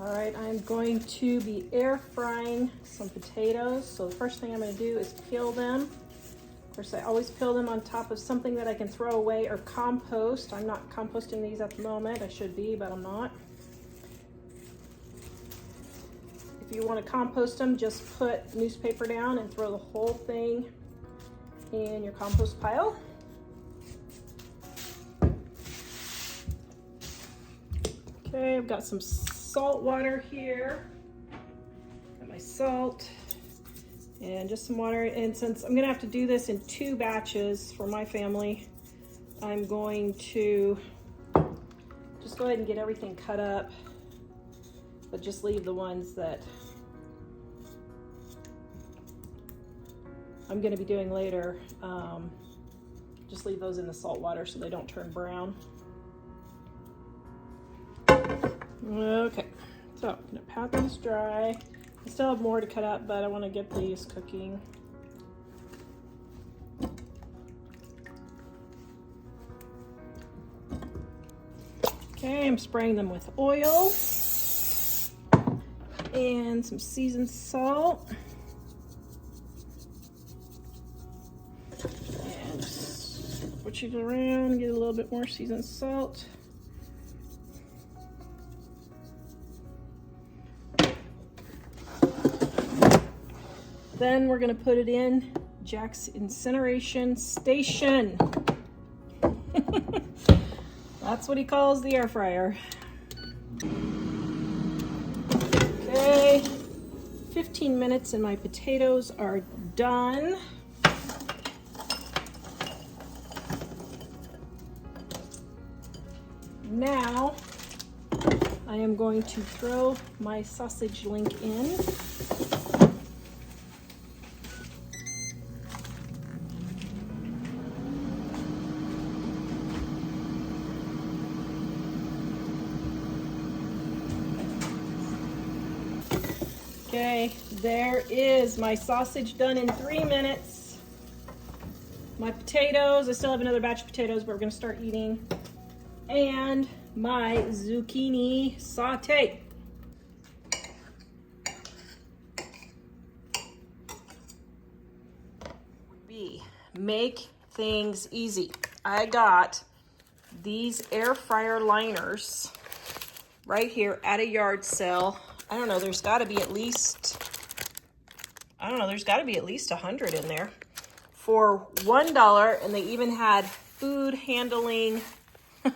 All right, I'm going to be air frying some potatoes. So the first thing I'm going to do is peel them. Of course, I always peel them on top of something that I can throw away or compost. I'm not composting these at the moment. I should be, but I'm not. If you want to compost them, just put newspaper down and throw the whole thing in your compost pile. Okay, I've got some salt water here. Got my salt and just some water. And since I'm gonna have to do this in 2 batches for my family, I'm going to just go ahead and get everything cut up, but just leave the ones that I'm gonna be doing later. Just leave those in the salt water so they don't turn brown. Okay, so I'm gonna pat these dry. I still have more to cut up, but I wanna get these cooking. Okay, I'm spraying them with oil and some seasoned salt. And just switch it around, get a little bit more seasoned salt. Then we're gonna put it in Jack's incineration station. That's what he calls the air fryer. Okay, 15 minutes and my potatoes are done. Now, I am going to throw my sausage link in. Okay, there is my sausage done in 3 minutes. My potatoes, I still have another batch of potatoes, but we're gonna start eating. And my zucchini saute. B, make things easy. I got these air fryer liners right here at a yard sale. I don't know, there's gotta be at least 100 in there for $1, and they even had food handling, what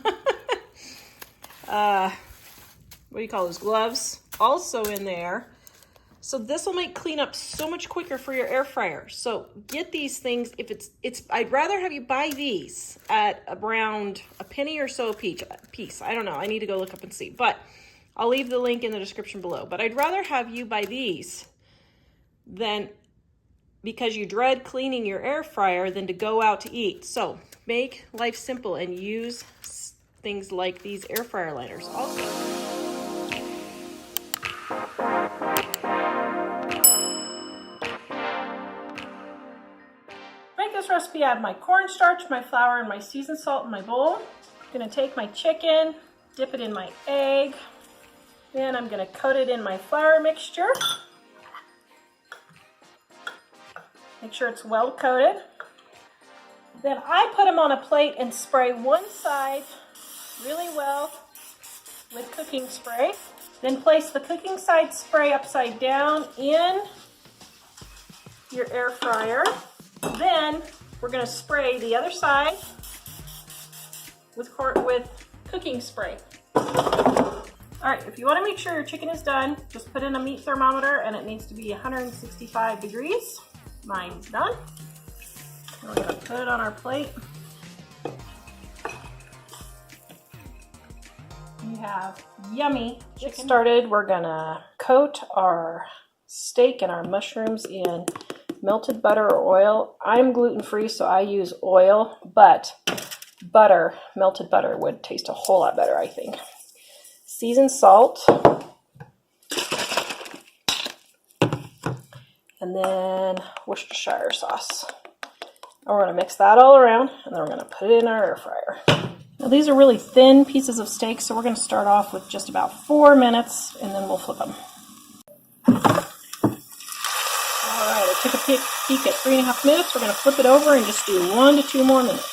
do you call those, gloves, also in there. So this will make cleanup so much quicker for your air fryer. So get these things. If I'd rather have you buy these at around a penny or so a piece. I don't know, I need to go look up and see, but I'll leave the link in the description below. But I'd rather have you buy these than, because you dread cleaning your air fryer, than to go out to eat. So make life simple and use things like these air fryer liners also. To make this recipe, I have my cornstarch, my flour, and my seasoned salt in my bowl. I'm gonna take my chicken, dip it in my egg. Then I'm gonna coat it in my flour mixture. Make sure it's well coated. Then I put them on a plate and spray one side really well with cooking spray. Then place the cooking side spray upside down in your air fryer. Then we're gonna spray the other side with cooking spray. All right, if you want to make sure your chicken is done, just put in a meat thermometer, and it needs to be 165 degrees. Mine's done. We're gonna put it on our plate. We have yummy chicken. Get started, we're gonna coat our steak and our mushrooms in melted butter or oil. I'm gluten-free, so I use oil, but melted butter would taste a whole lot better, I think. Seasoned salt, and then Worcestershire sauce. And we're gonna mix that all around, and then we're gonna put it in our air fryer. Now these are really thin pieces of steak, so we're going to start off with just about 4 minutes, and then we'll flip them. Alright, I took a peek at 3.5 minutes. We're going to flip it over and just do 1 to 2 more minutes.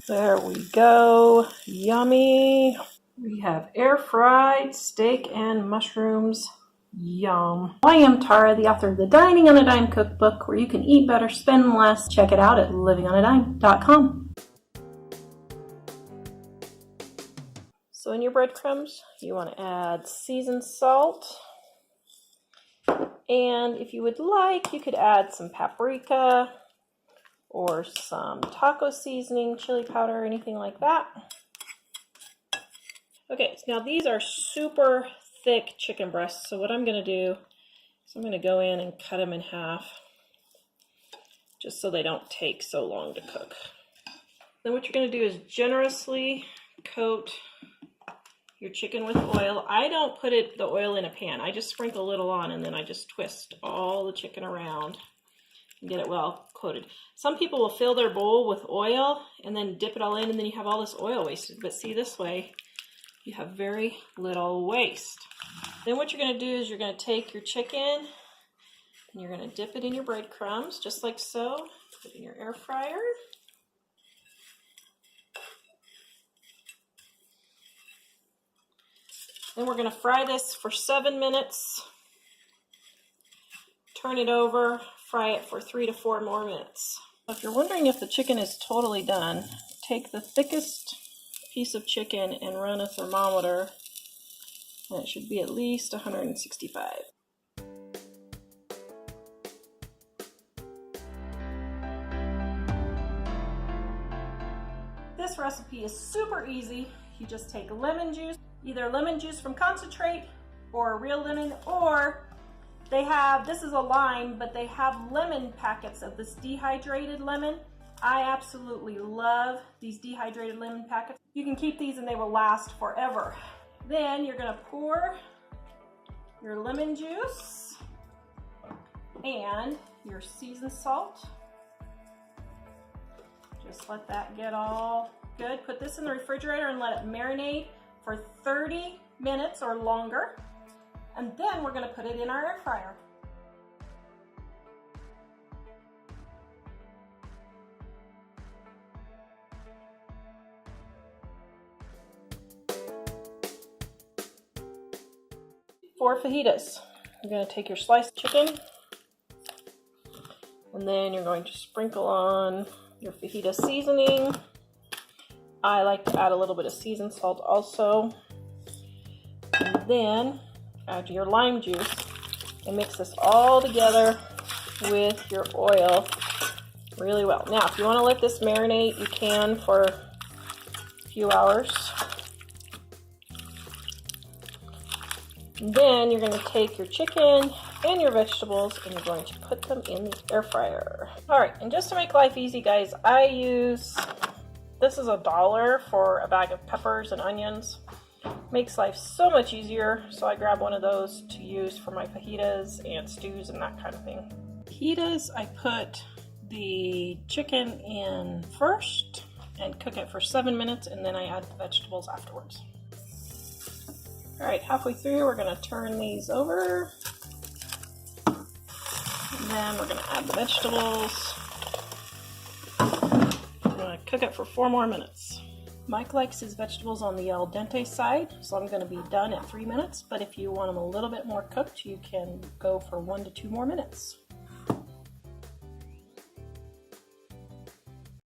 There we go. Yummy. We have air-fried steak and mushrooms. Yum. I am Tara, the author of the Dining on a Dime cookbook, where you can eat better, spend less. Check it out at livingonadime.com. So in your breadcrumbs, you want to add seasoned salt. And if you would like, you could add some paprika or some taco seasoning, chili powder, anything like that. Okay, so now these are super thick chicken breasts, so what I'm going to do is I'm going to go in and cut them in half, just so they don't take so long to cook. Then what you're going to do is generously coat your chicken with oil. I don't put the oil in a pan. I just sprinkle a little on, and then I just twist all the chicken around and get it well coated. Some people will fill their bowl with oil and then dip it all in, and then you have all this oil wasted. But see, this way you have very little waste. Then what you're going to do is you're going to take your chicken and you're going to dip it in your breadcrumbs, just like so. Put it in your air fryer. Then we're going to fry this for 7 minutes. Turn it over, fry it for 3 to 4 more minutes. If you're wondering if the chicken is totally done, take the thickest piece of chicken and run a thermometer, and it should be at least 165. This recipe is super easy. You just take lemon juice, either lemon juice from concentrate or a real lemon, or they have, this is a lime, but they have lemon packets of this dehydrated lemon. I absolutely love these dehydrated lemon packets. You can keep these and they will last forever. Then you're going to pour your lemon juice and your seasoned salt. Just let that get all good. Put this in the refrigerator and let it marinate for 30 minutes or longer. And then we're going to put it in our air fryer. For fajitas, you're going to take your sliced chicken, and then you're going to sprinkle on your fajita seasoning. I like to add a little bit of seasoned salt also. And then add your lime juice and mix this all together with your oil really well. Now, if you want to let this marinate, you can for a few hours. And then you're going to take your chicken and your vegetables and you're going to put them in the air fryer. All right, and just to make life easy, guys, I use, this is $1 for a bag of peppers and onions. Makes life so much easier, so I grab one of those to use for my fajitas and stews and that kind of thing. Fajitas, I put the chicken in first and cook it for 7 minutes, and then I add the vegetables afterwards. All right, halfway through, we're going to turn these over. And then we're going to add the vegetables. I'm going to cook it for 4 more minutes. Mike likes his vegetables on the al dente side, so I'm going to be done at 3 minutes. But if you want them a little bit more cooked, you can go for 1 to 2 more minutes.